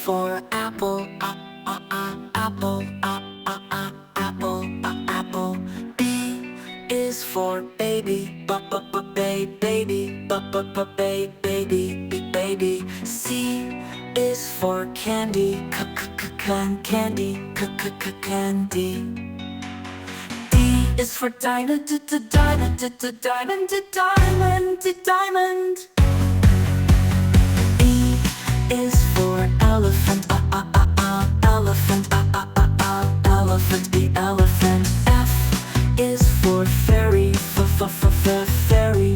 for apple, apple, apple, apple. B is for baby, baby, baby, baby. C is for candy, candy, candy. D is for diamond, diamond, diamond, diamond, diamond. E is for elephant, elephant, elephant, the elephant. F is for fairy, fairy, fairy,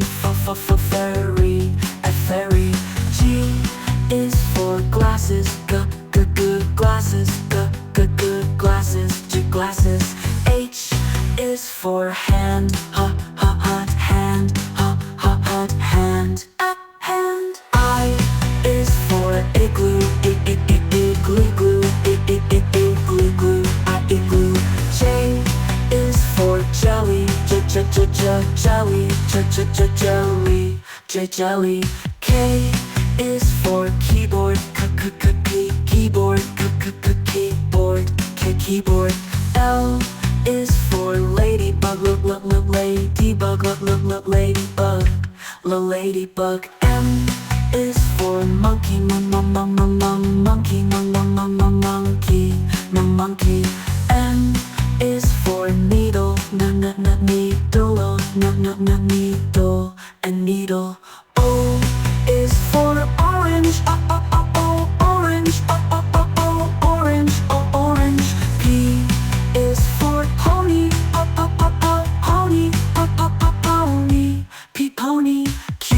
a fairy. G is for glasses, glasses, glasses, glasses. H is for hand, hand, hand, hand. I is for igloo, igloo, igloo, igloo. J is for jelly, jelly, jelly, jelly. K is for keyboard, keyboard, keyboard, keyboard. L is for ladybug, ladybug, ladybug, ladybug. M is for monkey, monkey, monkey, monkey. N is for needle, needle, needle, and needle. O is for orange, orange, orange, orange. P is for pony, pony, pony, pony. Q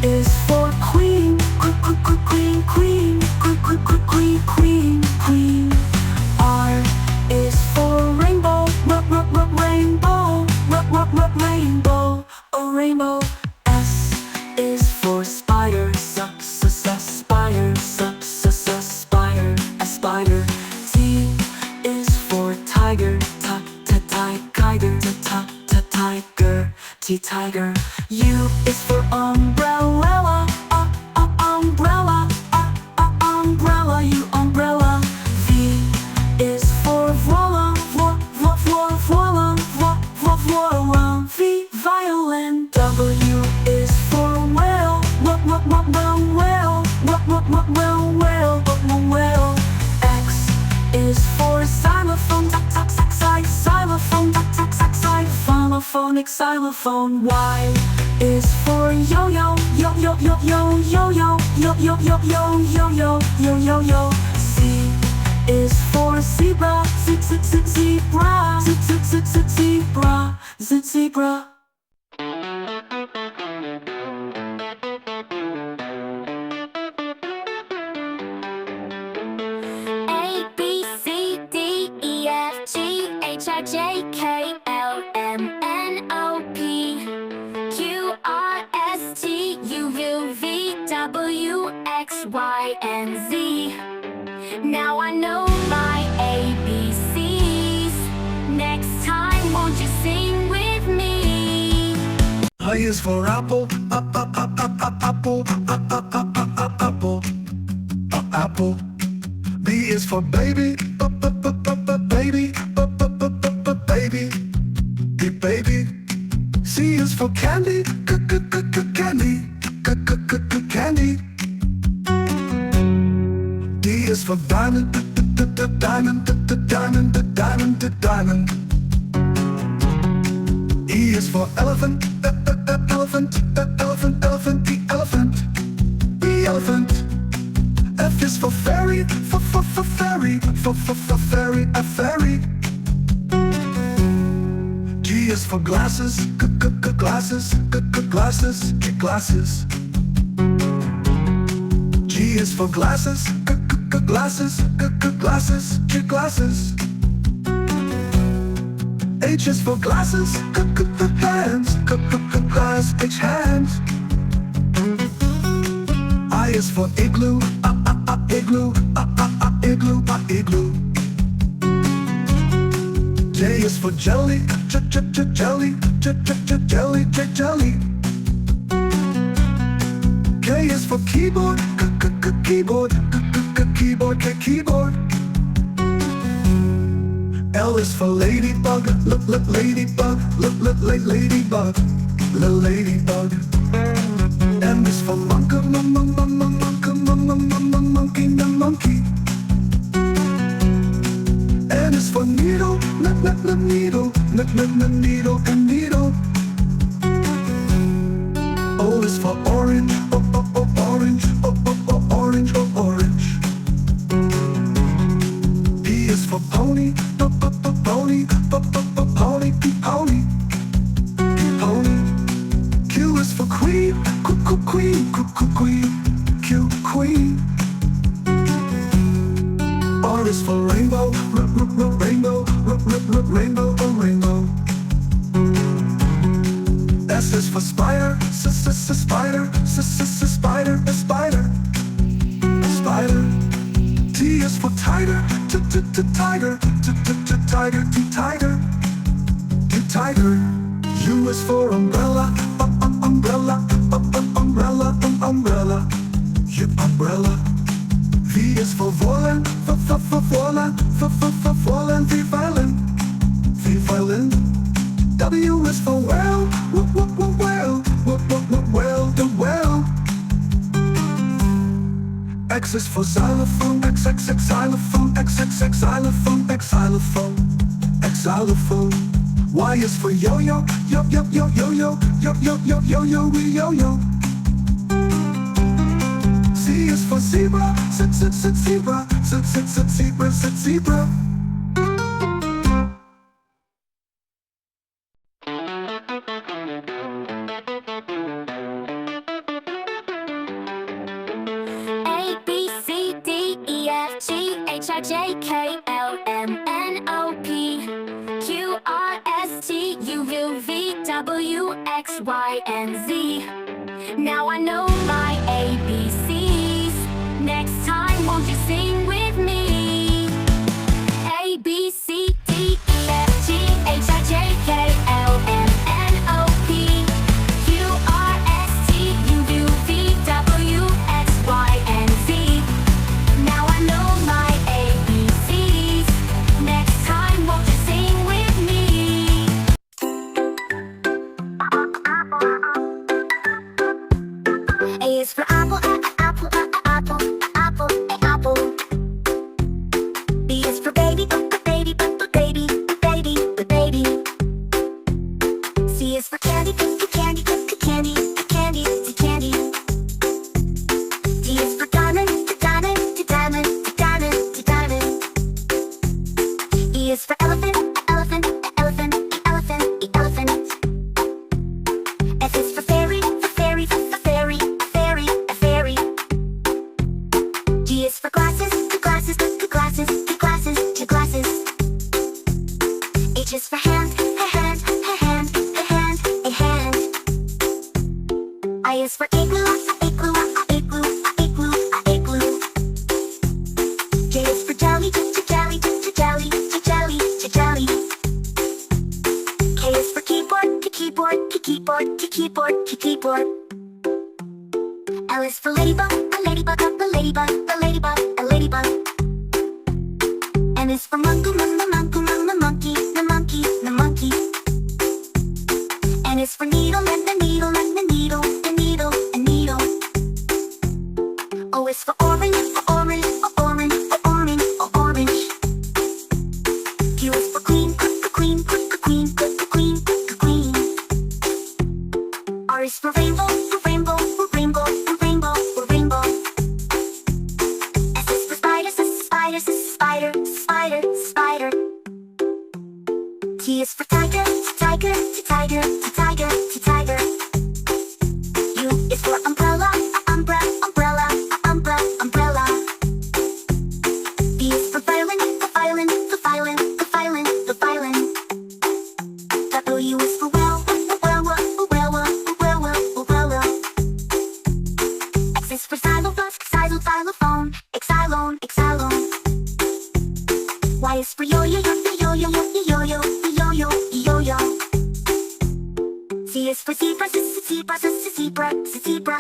is for queen, queen, queen, queen, queen, queen. R is for rainbow, rainbow, rainbow, a rainbow. S is for spider, spider, spider, a spider. T is for tiger, tiger, tiger, tiger. U is for umbrella, umbrella, umbrella, you umbrella. V is for voila, voila, voila, V violin. W is for whale, whale, whale. X is for xylophone, xylophone, Phonics, xylophone. Y is for yo-yo, yo-yo. Z is for zebra, zebra. A, B, C, D, E, F, G, H, I, J, K, L, M, N, O, P, Q, R, S, T, U, V, W, X, Y, and Z. Now I know my ABCs. Next time, won't you sing with me? I is for apple, apple, apple, apple. B is for baby, baby, baby, baby. C is for candy, candy, candy. D is for diamond, diamond, diamond, diamond, diamond. E is for elephant, elephant, elephant, elephant, the elephant, the elephant. F is for fairy, for fairy, for fairy, a fairy. G is for glasses, glasses, glasses, glasses. G is for glasses, glasses, glasses, glasses. H is for glasses, hands, glass, H hands. I is for igloo, igloo, igloo, igloo. J is for jelly, jelly, jelly, jelly. K is for keyboard, keyboard, keyboard, keyboard. L is for ladybug, ladybug, ladybug, ladybug. M is for monkey, monkey. N is for needle, needle, needle and needle. O is for orange, orange, orange, orange. P is for pony, pony, pony, pony, pony. Q is for queen, queen, Q, queen. R is for rainbow, rainbow, rainbow, rainbow. S is for spider, spider, spider, spider, spider. T is for tiger, tiger, tiger, tiger, tiger. U is for umbrella, umbrella, umbrella, umbrella, umbrella. V is for violin, violin, violin, violin. W is for whale, whale, whale, the whale. X is for xylophone, xylophone, xylophone, xylophone, xylophone. Y is for yo-yo, yo-yo, yo-yo, yo-yo, yo-yo, yo-yo. Z is for zebra, zebra, zebra, zebra. A, B, C, D, E, F, G, H, I, J, K, L, M, N, O, P, Q, R, S, T, U, V, W, X, Y, and Z. Now I know my ABCs. Next time, won't you sing with me? A, B, C, D, E, F, G, H, I, J, K, L, M, N, O, P, Q, R, S, T, U, V, W, X, Y, and Z. Now I know my ABCs. Next time, won't you sing with me? A is for apple, apple, apple, apple, apple. B is for baby, baby, baby, baby, baby. C is for candy, candy, candy, candy, candy. D is for diamond, diamond, diamond, diamond, diamond. E is for elephant, elephant, elephant, elephant, elephant. F is for fairy, fairy, fairy, fairy, fairy. G is for glasses, glasses, glasses, glasses, glasses. H is for hand, hand, hand, hand, a hand. I is for igloo, igloo, igloo, igloo, igloo. J is for jelly, jelly, jelly, jelly, jelly. K is for keyboard, keyboard, keyboard, keyboard, keyboard. L is for ladybug, ladybug, ladybug, ladybug, ladybug. M is for monkey, monkey, monkey, monkey, monkey. N is for needle, needle, needle, needle, needle. O is for orange, orange, orange, orange, orange. Q is for queen, queen, queen, queen, queen. R is for rainbow, rainbow, rainbow, rainbow, rainbow. S is for spider, spider, spider, spider, spider. T is for tiger, tiger, tiger, tiger, tiger. U is for umbrella, umbrella, umbrella, umbrella, umbrella. V is for violin, violin, violin, violin, violin. W is for well, well, well, well, well, well. X is for xylophone, xylophone, xylone, xylone. Y is for yo-yo, yo-yo, yo-yo, yo-yo, yo-yo. Z is for zebra, zebra, zebra, zebra.